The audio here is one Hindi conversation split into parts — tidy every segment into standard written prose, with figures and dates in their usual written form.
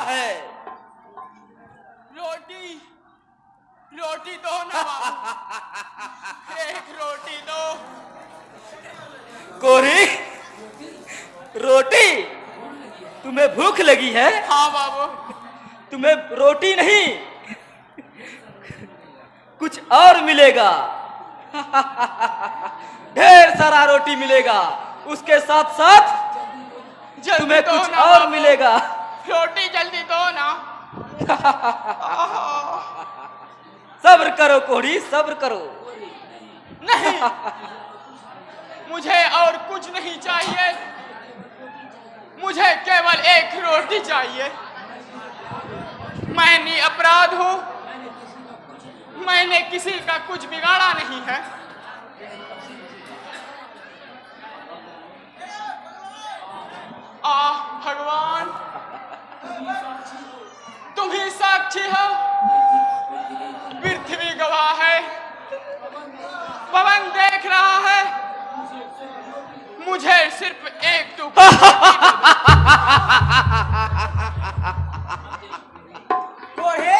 है। रोटी रोटी दो ना बाबू, एक रोटी दो। कोरी, रोटी? तुम्हें भूख लगी है? हाँ बाबू। तुम्हें रोटी नहीं, कुछ और मिलेगा। ढेर सारा रोटी मिलेगा, उसके साथ साथ तुम्हें दो कुछ ना और बाबू, मिलेगा। रोटी जल्दी दो ना। सब्र करो कोरी, सब्र करो। नहीं, मुझे और कुछ नहीं चाहिए, मुझे केवल एक रोटी चाहिए। मैं निरपराध हूँ, मैंने किसी का कुछ बिगाड़ा नहीं है। भगवान, तुम ही साक्षी हो, पृथ्वी गवाह है, पवन देख रहा है, मुझे सिर्फ एक टुकड़ा। कोढ़े,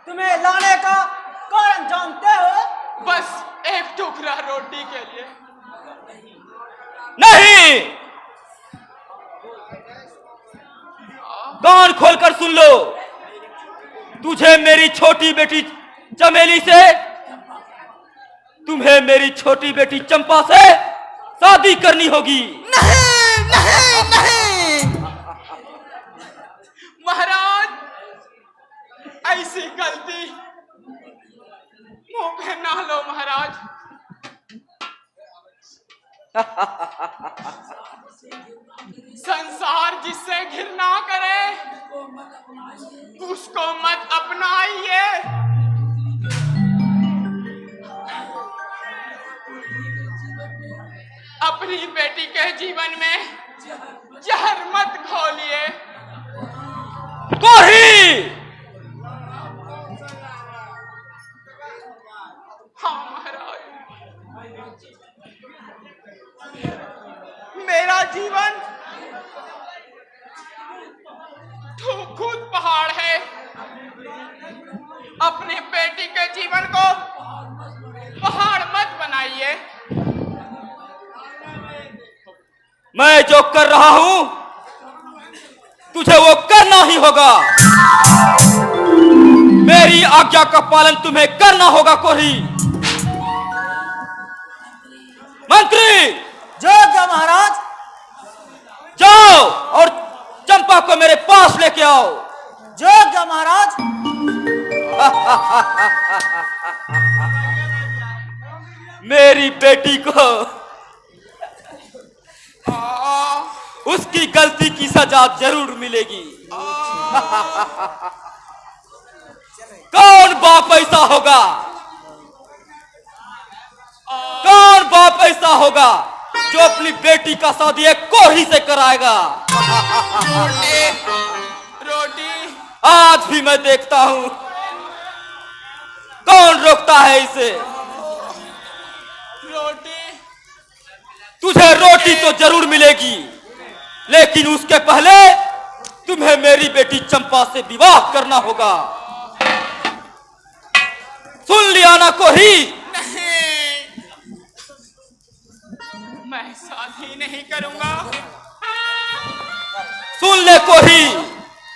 तुम्हें लाने का कारण जानते हो? बस एक टुकड़ा रोटी के लिए। नहीं, कान खोलकर सुन लो, तुझे मेरी छोटी बेटी चमेली से, तुम्हें मेरी छोटी बेटी चंपा से शादी करनी होगी। नहीं नहीं नहीं। महाराज, ऐसी गलती मुंह पे ना लो महाराज। संसार जिससे घृणा करे उसको मत अपनाइए। अपनी बेटी के जीवन में जहर मत घोलिए। कोरी, हाँ महाराज, मेरा जीवन खुद पहाड़ है, अपने बेटी के जीवन को पहाड़ मत बनाइए। मैं जो कर रहा हूं तुझे वो करना ही होगा। मेरी आज्ञा का पालन तुम्हें करना होगा कोरी। मंत्री, जोग्य महाराज। जाओ और चंपा को मेरे पास लेके आओ। जोग्य महाराज। मेरी बेटी को उसकी गलती की सजा जरूर मिलेगी। कौन बाप ऐसा होगा, कौन बाप ऐसा होगा जो अपनी बेटी का शादी एक कोढ़ी से कराएगा। रोटी आज भी मैं देखता हूं कौन रोकता है इसे। रोटी तुझे रोटी तो जरूर मिलेगी, लेकिन उसके पहले तुम्हें मेरी बेटी चंपा से विवाह करना होगा। सुन लिया ना कोही? नहीं, मैं शादी नहीं करूंगा। सुन ले कोही,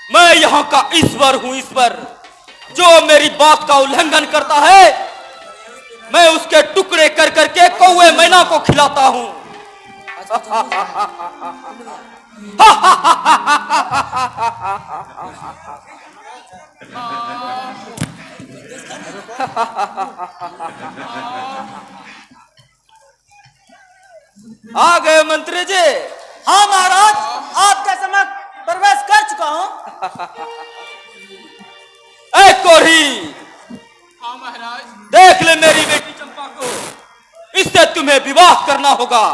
मैं यहाँ का ईश्वर हूँ। ईश्वर जो मेरी बात का उल्लंघन करता है मैं उसके टुकड़े कर करके कौवे मैना को खिलाता हूँ। आ गए मंत्री जी? हाँ महाराज, आपके समक्ष प्रवेश कर चुका हूँ। ऐ कोढ़ी, हाँ महाराज। देख ले मेरी बेटी चंपा को, इससे तुम्हें विवाह करना होगा।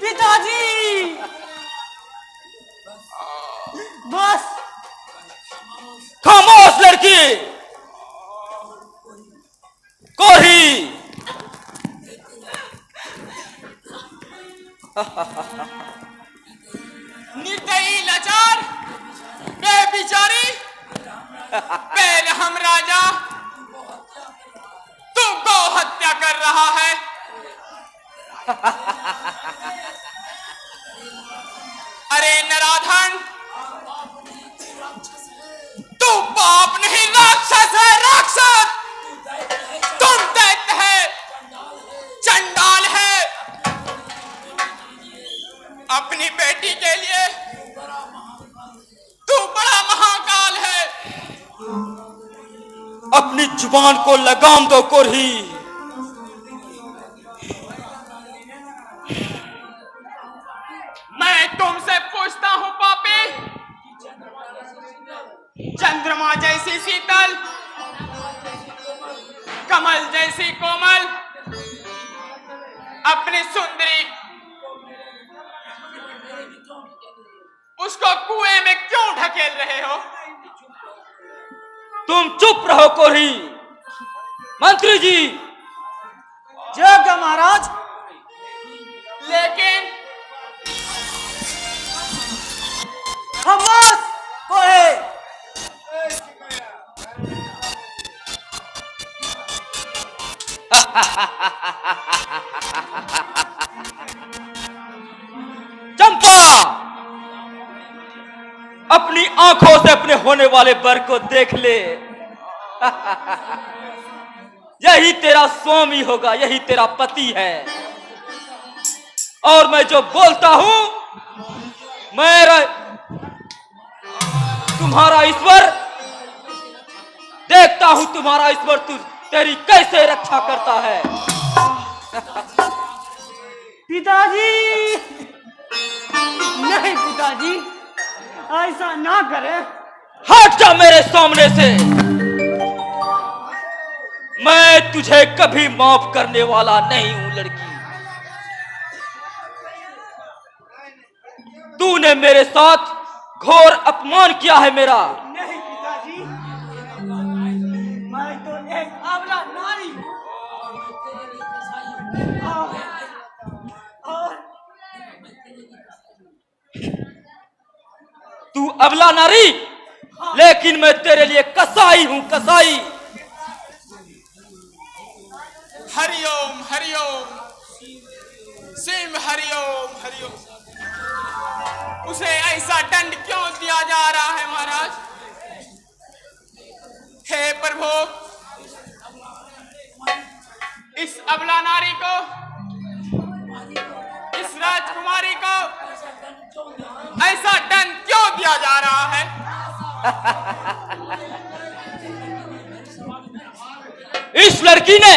पिताजी, बस। खामोश लड़की। कोढ़ी, बेलाचार, बेबिचारी, बेरहम राजा, तू गौ हत्या कर रहा है। अरे नराधन, तू पाप नहीं राक्षस है, राक्षस। तुम दैत्य है, चंडाल है। अपनी बेटी के लिए तू बड़ा महाकाल है। अपनी जुबान को लगाम दो कोरही। मैं तुमसे पूछता हूं पापी, चंद्रमा जैसी शीतल, कमल जैसी कोमल, अपनी सुंदरी उसको कुएं में क्यों ढकेल रहे हो? तुम चुप रहो कोरही। मंत्री जी। जय महाराज। लेकिन खामोश कोहे। चंपा, अपनी आंखों से अपने होने वाले वर को देख ले। यही तेरा स्वामी होगा, यही तेरा पति है। और मैं जो बोलता हूं, मेरा तुम्हारा ईश्वर, देखता हूं तुम्हारा ईश्वर तेरी कैसे रक्षा करता है। पिताजी, नहीं पिताजी, ऐसा ना करें। हट जा मेरे सामने से। मैं तुझे कभी माफ करने वाला नहीं हूं लड़की। तूने मेरे साथ घोर अपमान किया है मेरा। नहीं पिताजी, मैं तो एक अबला नारी हूं। तू अबला नारी, लेकिन मैं तेरे लिए कसाई हूं, कसाई। हरिओम हरिओम, सिंह हरिओम हरिओम। उसे ऐसा दंड क्यों दिया जा रहा है महाराज? हे प्रभु, इस अबला नारी को, इस राजकुमारी को ऐसा दंड क्यों दिया जा रहा है? इस लड़की ने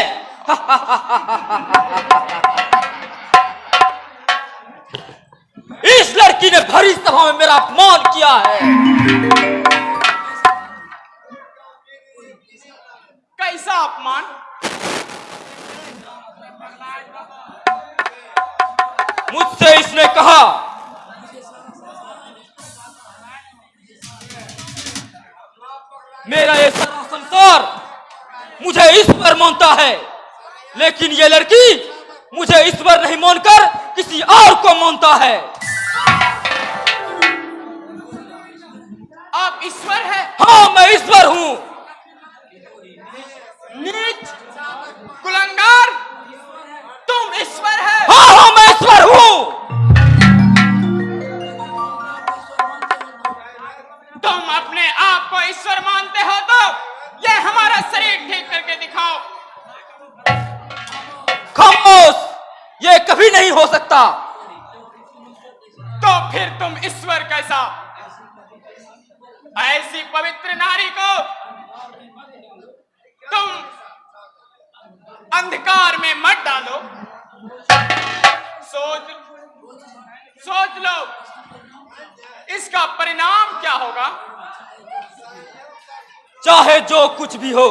इस लड़की ने भरी सभा में मेरा अपमान किया है। कैसा अपमान? मुझसे इसने कहा, मेरा ये सारा संसार मुझे ईश्वर मानता है, लेकिन ये लड़की मुझे ईश्वर नहीं मानकर किसी और को मानता है। आप ईश्वर है? हाँ, मैं ईश्वर हूं। नीच, कुलंगार, तुम ईश्वर है? हाँ हाँ, मैं ईश्वर हूं। तुम अपने आप को ईश्वर मानते हो तो ये हमारा शरीर ठीक करके दिखाओ। खामोश, ये कभी नहीं हो सकता। तो फिर तुम ईश्वर कैसा? ऐसी पवित्र नारी को तुम अंधकार में मत डालो। सोच लो इसका परिणाम क्या होगा। चाहे जो कुछ भी हो,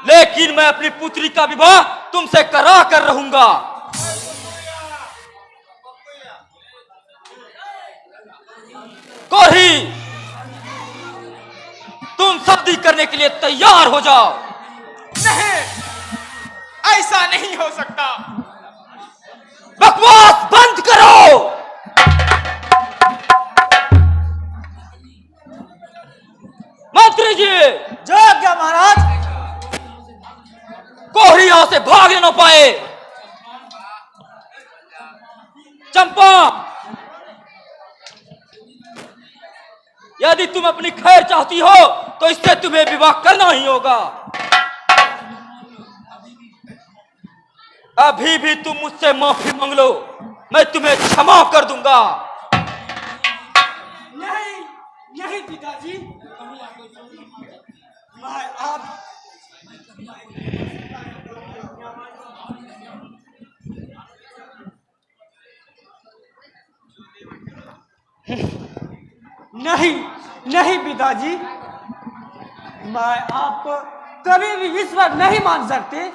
लेकिन मैं अपनी पुत्री का विवाह तुमसे करा कर रहूंगा। कोरही, तुम शादी करने के लिए तैयार हो जाओ। नहीं, ऐसा नहीं हो सकता। बकवास बंद करो। न पाए। चंपा, यदि तुम अपनी खैर चाहती हो तो इससे तुम्हें विवाह करना ही होगा। अभी भी तुम मुझसे माफी मांग लो, मैं तुम्हें क्षमा कर दूंगा। नहीं नहीं पिताजी, मैं आप नहीं नहीं पिताजी, मैं आपको कभी भी ईश्वर नहीं मान सकती।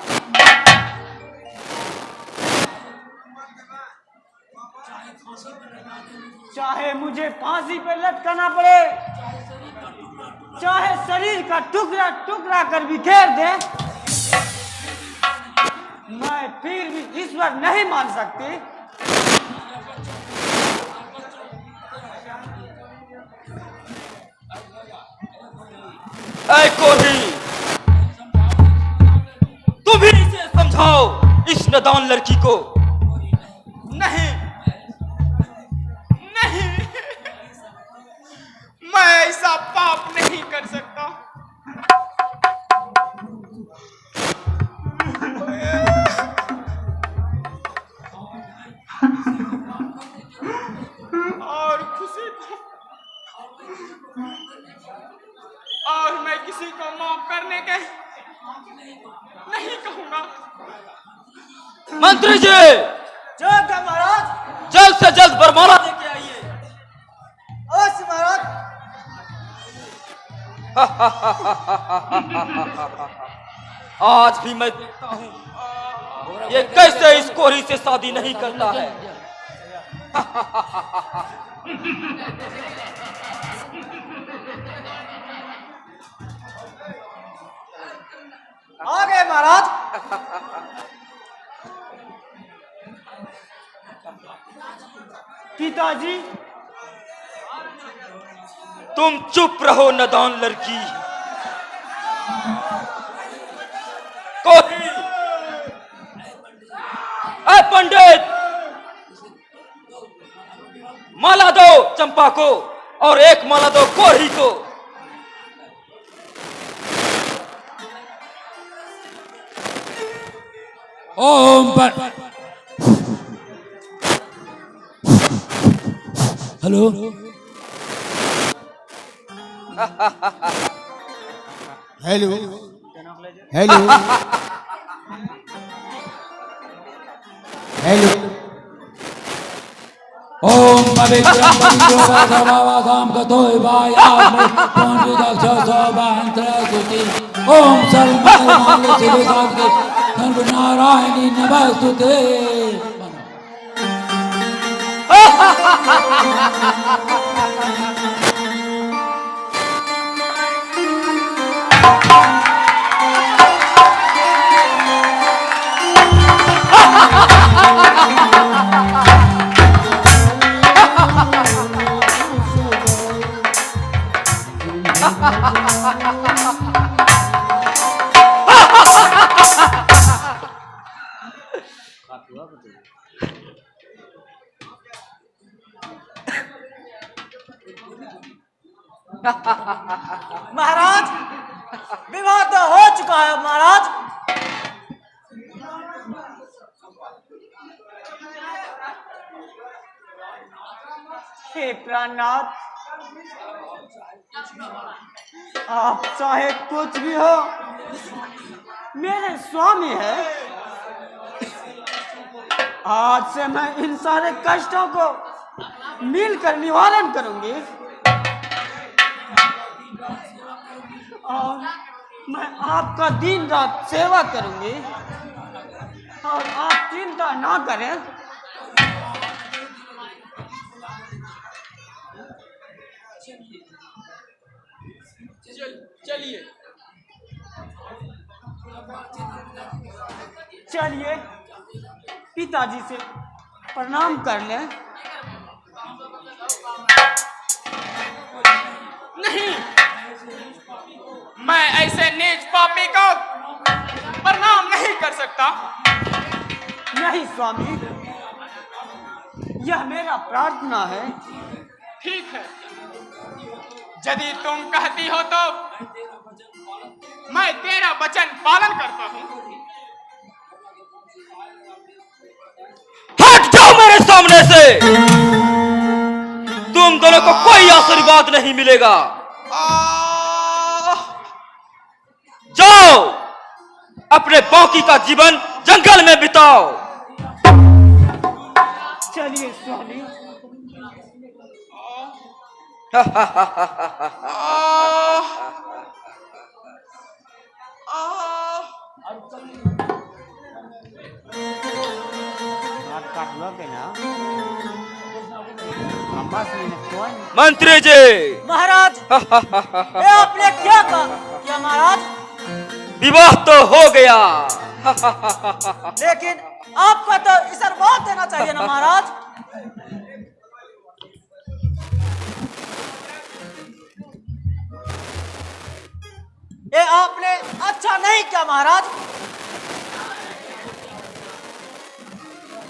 चाहे मुझे फांसी पर लटकाना पड़े, चाहे शरीर का टुकड़ा टुकड़ा कर बिखेर दे, मैं फिर भी ईश्वर नहीं मान सकती। ऐ कोढ़ी, तुम ही इसे समझाओ, इस नादान लड़की को। नहीं नहीं, मैं ऐसा पाप नहीं कर सकता। और खुशी को, और मैं किसी को माफ करने के नहीं कहूंगा। मंत्री जी, जय का महाराज, जल्द से जल्द बरमाला लेके आइए। अवश्य महाराज। आज भी मैं देखता हूं ये कैसे इस कोढ़ी से शादी नहीं करता है। आ गए महाराज। पिताजी, तुम चुप रहो नादान लड़की। कोढ़ी, ऐ पंडित, माला दो चंपा को और एक माला दो कोढ़ी को। ओम पर हेलो, हेलो हेलो हेलो। ओम पवित्रं पवित्रवासवासां गतोय वायास्मै पुण्यदक्षसोभान्त्रस्तुति। ओम सर्वमङ्गलमाङ्गल्ये शिवे साधिके सर्वनारायणी नमस्तुते। महाराज, विवाह तो हो चुका है महाराज। हे प्राणनाथ, आप चाहे कुछ भी हो, मेरे स्वामी है। आज से मैं इन सारे कष्टों को मिलकर निवारण करूंगी और मैं आपका दिन रात सेवा करूंगी और आप चिंता ना करें। चलिए चलिए पिताजी से प्रणाम कर लें। नहीं, मैं ऐसे नीच पापी को प्रणाम नहीं नहीं कर सकता। नहीं स्वामी, यह मेरा प्रार्थना है। ठीक है, यदि तुम कहती हो तो मैं तेरा वचन पालन करता हूँ। हट जाओ मेरे सामने से। तुम दोनों को कोई आशीर्वाद नहीं मिलेगा। जाओ, अपने बाकी का जीवन जंगल में बिताओ। चलिए स्वामी। मंत्री जी। महाराज, ये आपने क्या कहा? क्या महाराज? विवाह तो हो गया। लेकिन आपका तो आशीर्वाद देना चाहिए ना महाराज। ये आपने अच्छा नहीं किया महाराज।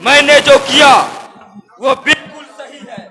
मैंने जो किया वो बिल्कुल सही है।